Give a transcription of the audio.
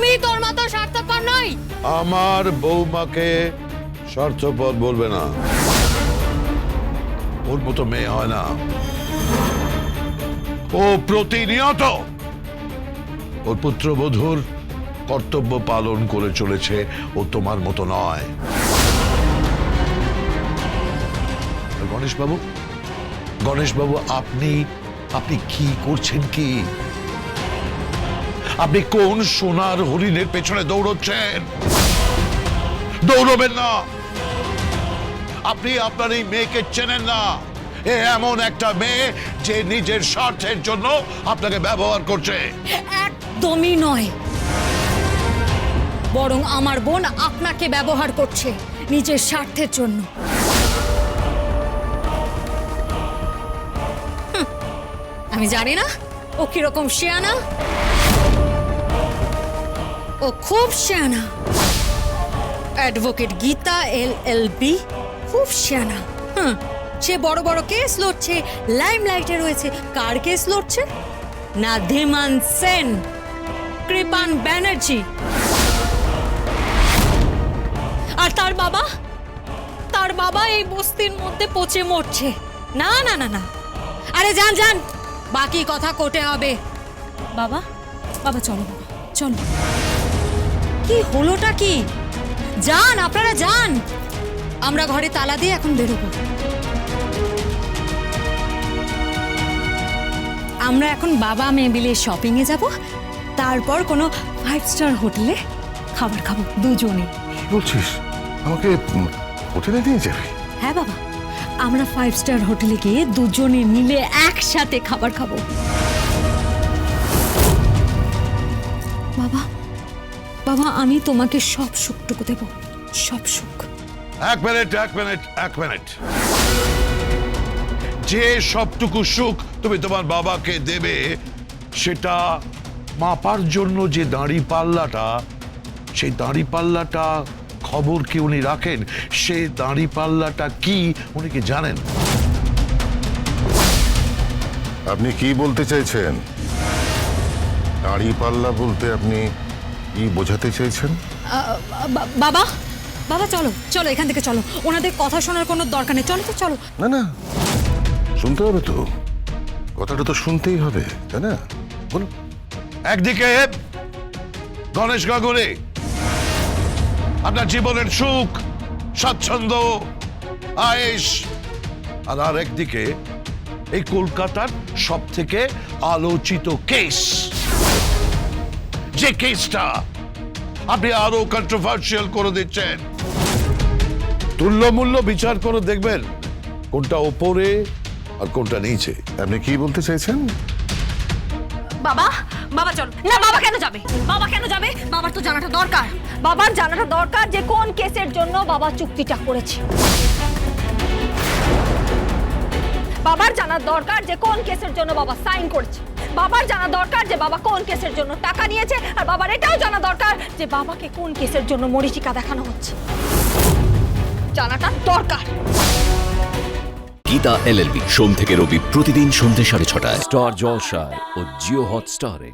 তুমি তোর মতো স্বার্থপর নই। আমার বৌমাকে স্বার্থপর বলবে না, ওর মতো মেয়ে হয় না। ও প্রতিনিয়ত ওর পুত্রবধূর কর্তব্য পালন করে চলেছে, ও তোমার মতো নয়। গণেশবাবু, গণেশবাবু, আপনি আপনি কি করছেন? কি আপনি কোন সোনার হরিণের পেছনে দৌড়চ্ছেন? দৌড়বেন না। আপনি আপনার এই মেয়েকে চেনেন না। এ এমন একটা মেয়ে যে নিজের স্বার্থের জন্য আপনাকে ব্যবহার করছে। একদমই নয়, বরং আমার বোন আপনাকে ব্যবহার করছে নিজের স্বার্থের জন্য। আমি জানি না ও কিরকম শেয়ানা। ও খুব শেয়ানা। অ্যাডভোকেট গীতা LLB খুব শেয়ানা। সে বড় বড় কেস লড়ছে, লাইমলাইটে রয়েছে। কার কেস লড়ছে? নাধিমান সেন, কৃপান ব্যানার্জি। আর তার বাবা এই বস্তির মধ্যে পচে মরছে। না না না না, আরে যান যান, বাকি কথা কোর্টে হবে। বাবা, বাবা চলো, বাবা চলো। কি হলোটা কি? যান, আপনারা যান। আমরা ঘরে তালা দিয়ে এখন বেরোবো। আমরা এখন বাবা মেয়ে মিলে শপিং এ যাব, তারপর কোনো 5 স্টার হোটেলে খাবার খাবো দুজনে। কি বলছিস? আমাকে হোটেলে নিয়ে যাবে? হ্যাঁ বাবা, আমরা 5 স্টার হোটেলে গিয়ে দুজনে মিলে একসাথে খাবার খাবো। বাবা, বাবা আমি তোমাকে সব সুখটুকু দেব, সব সুখ। এক মিনিট। যে সবটুকু সুখ তুমি তোমার বাবাকে দেবে, সেটা মাপার জন্য যে দাঁড়িপাল্লাটা, সেই দাঁড়িপাল্লাটা খবর কি উনি রাখেন? সে দাঁড়িপাল্লাটা কি উনি কি জানেন? আপনি কি বলতে চাইছেন? দাঁড়িপাল্লা বলতে আপনি কি বোঝাতে চাইছেন? বাবা, বাবা চলো চলো, এখান থেকে চলো। ওনাদের কথা শোনার কোনো দরকার নেই। চলো তো, চলো। না না, শুনতে হবে তো, কথাটা তো শুনতেই হবে, তাই না? বলুন। একদিকে গণেশ গাঙ্গুলি, আপনার জীবনের সুখ, স্বাচ্ছন্দ্য, আয়েশ, আর একদিকে এই কলকাতার সব থেকে আলোচিত কেস, যে কেসটা আপনি আরো কন্ট্রোভার্সিয়াল করে দিচ্ছেন। তুল্যমূল্য বিচার করে দেখবেন কোনটা ওপরে আর কোনটা নিচে। আপনি কি বলতে চাইছেন? বাবা, বাবা চলো না। বাবা কেন যাবে? বাবা কেন যাবে? বাবার তো জানাটা দরকার। বাবার জানাটা দরকার যে কোন কেসের জন্য বাবা চুক্তিটা করেছে। বাবার জানা দরকার যে কোন কেসের জন্য বাবা সাইন করেছে। বাবার জানা দরকার যে বাবা কোন কেসের জন্য টাকা নিয়েছে। আর বাবার এটাও জানা দরকার যে বাবাকে কোন কেসের জন্য মরীচিকা দেখানো হচ্ছে। জানাটা দরকার। গীতা LLB সোম থেকে রবি প্রতিদিন সন্ধ্যে 6:30টায় স্টার জলসায় ও জিও হটস্টারে।